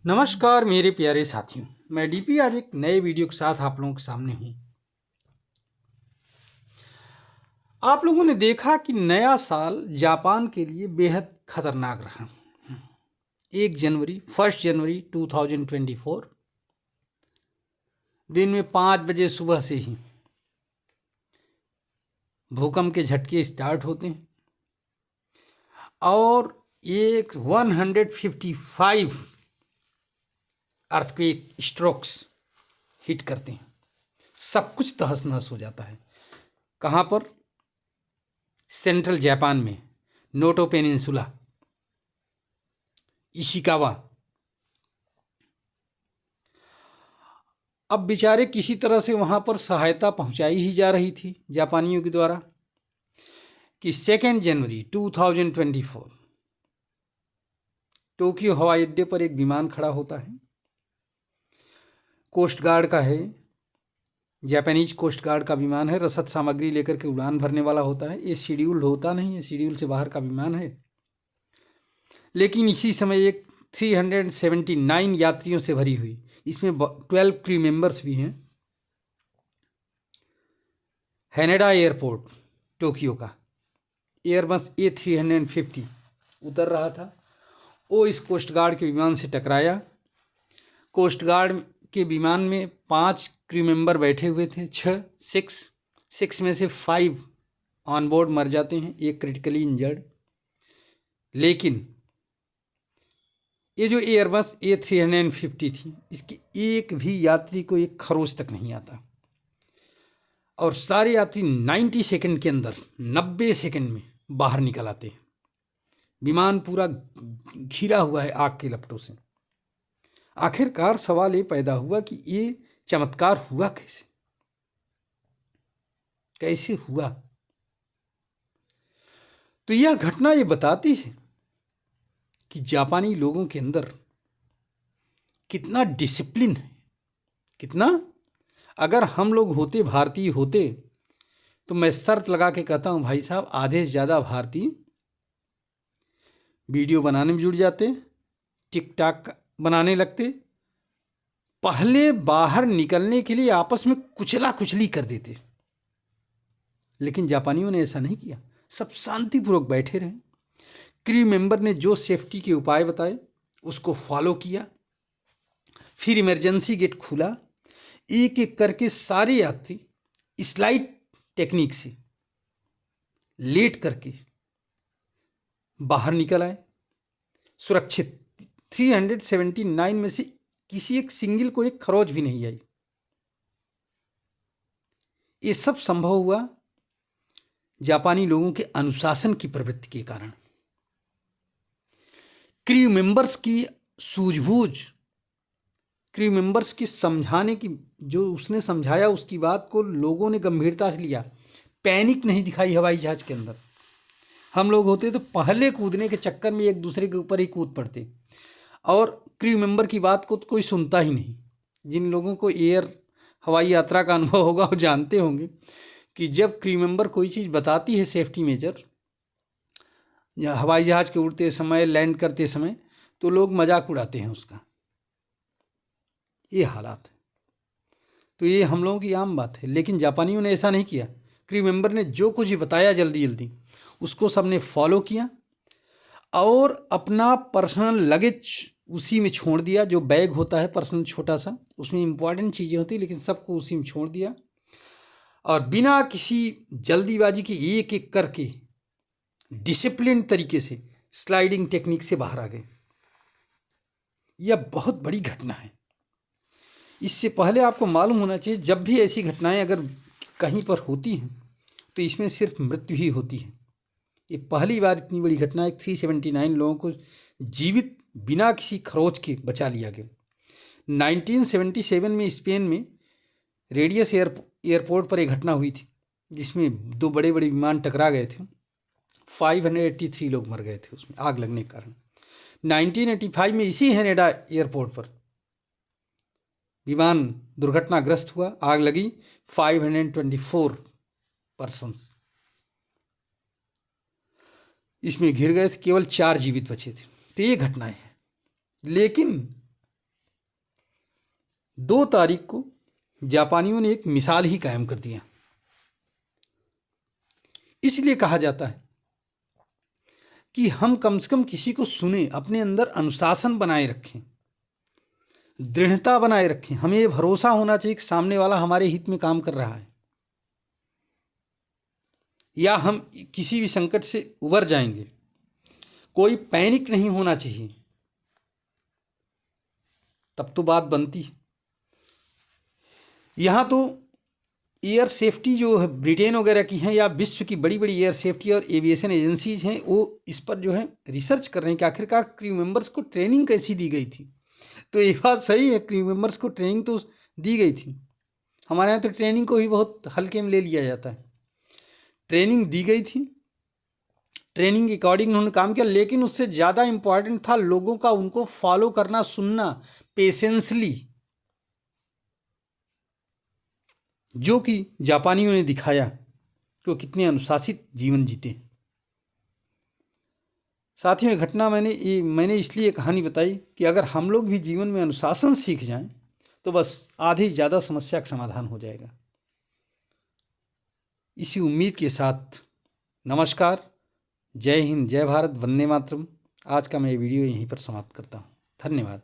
नमस्कार मेरे प्यारे साथियों। मैं डीपी आज एक नए वीडियो के साथ आप लोगों के सामने हूं। आप लोगों ने देखा कि नया साल जापान के लिए बेहद खतरनाक रहा। 1 जनवरी 2024 दिन में 5 बजे सुबह से ही भूकंप के झटके स्टार्ट होते हैं और एक 155 अर्थक्वेक स्ट्रोक्स हिट करते हैं। सब कुछ तहस नहस हो जाता है। कहाँ पर? सेंट्रल जापान में नोटो पेनिनसुला, इशिकावा। अब बेचारे किसी तरह से वहाँ पर सहायता पहुँचाई ही जा रही थी जापानियों के द्वारा कि 2 जनवरी 2024 टोक्यो हवाई अड्डे पर एक विमान खड़ा होता है। कोस्ट गार्ड का है, जापानीज कोस्ट गार्ड का विमान है। रसद सामग्री लेकर के उड़ान भरने वाला होता है। ये शेड्यूल्ड होता नहीं है, शेड्यूल से बाहर का विमान है। लेकिन इसी समय एक 379 यात्रियों से भरी हुई, इसमें 12 क्रू मेंबर्स भी हैं, हैनेडा एयरपोर्ट टोक्यो का एयरबस A350 उतर रहा था। वो इस कोस्ट गार्ड के विमान से टकराया। कोस्ट गार्ड के विमान में 5 क्रू मेंबर बैठे हुए थे। 6 में से 5 ऑन बोर्ड मर जाते हैं, एक क्रिटिकली इंजर्ड। लेकिन ये जो एयरबस A350 थी, इसके एक भी यात्री को एक खरोच तक नहीं आता और सारे यात्री 90 सेकंड के अंदर 90 सेकंड में बाहर निकल आते हैं। विमान पूरा घिरा हुआ है आग के लपटों से। आखिरकार सवाल ये पैदा हुआ कि ये चमत्कार हुआ कैसे? कैसे हुआ? तो यह घटना ये बताती है कि जापानी लोगों के अंदर कितना डिसिप्लिन है, कितना। अगर हम लोग होते, भारतीय होते, तो मैं शर्त लगा के कहता हूँ भाई साहब, आधे से ज़्यादा भारतीय वीडियो बनाने में जुड़ जाते, टिकटॉक बनाने लगते, पहले बाहर निकलने के लिए आपस में कुचला कुचली कर देते। लेकिन जापानियों ने ऐसा नहीं किया, सब शांतिपूर्वक बैठे रहे। क्रू मेंबर ने जो सेफ्टी के उपाय बताए उसको फॉलो किया। फिर इमरजेंसी गेट खुला, एक एक करके सारे यात्री स्लाइड टेक्निक से लेट करके बाहर निकल आए सुरक्षित। 379 में से किसी एक सिंगल को एक खरोच भी नहीं आई। ये सब संभव हुआ जापानी लोगों के अनुशासन की प्रवृत्ति के कारण। क्रू मेंबर्स की सूझबूझ, क्रू मेंबर्स की समझाने की, जो उसने समझाया उसकी बात को लोगों ने गंभीरता से लिया। पैनिक नहीं दिखाई हवाई जहाज के अंदर। हम लोग होते तो पहले कूदने के चक्कर में एक दूसरे के ऊपर ही कूद पड़ते और क्रू मेंबर की बात को तो कोई सुनता ही नहीं। जिन लोगों को हवाई यात्रा का अनुभव होगा वो जानते होंगे कि जब क्रू मेंबर कोई चीज़ बताती है, सेफ्टी मेजर, या हवाई जहाज़ के उड़ते समय, लैंड करते समय, तो लोग मजाक उड़ाते हैं उसका। ये हालात है। तो ये हम लोगों की आम बात है। लेकिन जापानियों ने ऐसा नहीं किया। क्रू मेंबर ने जो कुछ ही बताया जल्दी जल्दी उसको सबने फॉलो किया और अपना पर्सनल लगेज उसी में छोड़ दिया। जो बैग होता है पर्सनल छोटा सा, उसमें इंपॉर्टेंट चीज़ें होती, लेकिन सबको उसी में छोड़ दिया और बिना किसी जल्दीबाजी के एक एक करके डिसिप्लिन तरीके से स्लाइडिंग टेक्निक से बाहर आ गए। यह बहुत बड़ी घटना है। इससे पहले आपको मालूम होना चाहिए, जब भी ऐसी घटनाएं अगर कहीं पर होती हैं तो इसमें सिर्फ मृत्यु ही होती है। ये पहली बार इतनी बड़ी घटना है। 379 लोगों को जीवित बिना किसी खरोच के बचा लिया गया। 1977 में स्पेन में रेडियस एयरपोर्ट पर एक घटना हुई थी जिसमें 2 बड़े बड़े विमान टकरा गए थे। 583 लोग मर गए थे उसमें आग लगने के कारण। 1985 में इसी हैनेडा एयरपोर्ट पर विमान दुर्घटनाग्रस्त हुआ, आग लगी, 524 पर्सन्स इसमें घिर गए थे, केवल 4 जीवित बचे थे। तो ये घटनाएं हैं। लेकिन 2 तारीख को जापानियों ने एक मिसाल ही कायम कर दिया। इसलिए कहा जाता है कि हम कम से कम किसी को सुने, अपने अंदर अनुशासन बनाए रखें, दृढ़ता बनाए रखें। हमें ये भरोसा होना चाहिए कि सामने वाला हमारे हित में काम कर रहा है, या हम किसी भी संकट से उबर जाएंगे। कोई पैनिक नहीं होना चाहिए, तब तो बात बनती है। यहाँ तो एयर सेफ्टी जो है ब्रिटेन वगैरह की हैं, या विश्व की बड़ी बड़ी एयर सेफ्टी और एविएशन एजेंसीज हैं, वो इस पर जो है रिसर्च कर रहे हैं कि आखिरकार क्रू मेंबर्स को ट्रेनिंग कैसी दी गई थी। तो ये बात सही है, क्रू मेंबर्स को ट्रेनिंग तो दी गई थी। हमारे यहाँ तो ट्रेनिंग को ही बहुत हल्के में ले लिया जाता है। ट्रेनिंग दी गई थी, ट्रेनिंग के अकॉर्डिंग उन्होंने काम किया, लेकिन उससे ज़्यादा इम्पॉर्टेंट था लोगों का उनको फॉलो करना, सुनना पेशेंसली, जो कि जापानियों ने दिखाया कि वो कितने अनुशासित जीवन जीते। साथियों, ये घटना मैंने इसलिए ये कहानी बताई कि अगर हम लोग भी जीवन में अनुशासन सीख जाएं तो बस आधी ज़्यादा समस्या का समाधान हो जाएगा। इसी उम्मीद के साथ नमस्कार, जय हिंद, जय भारत, वंदे मातरम। आज का मैं ये वीडियो यहीं पर समाप्त करता हूँ। धन्यवाद।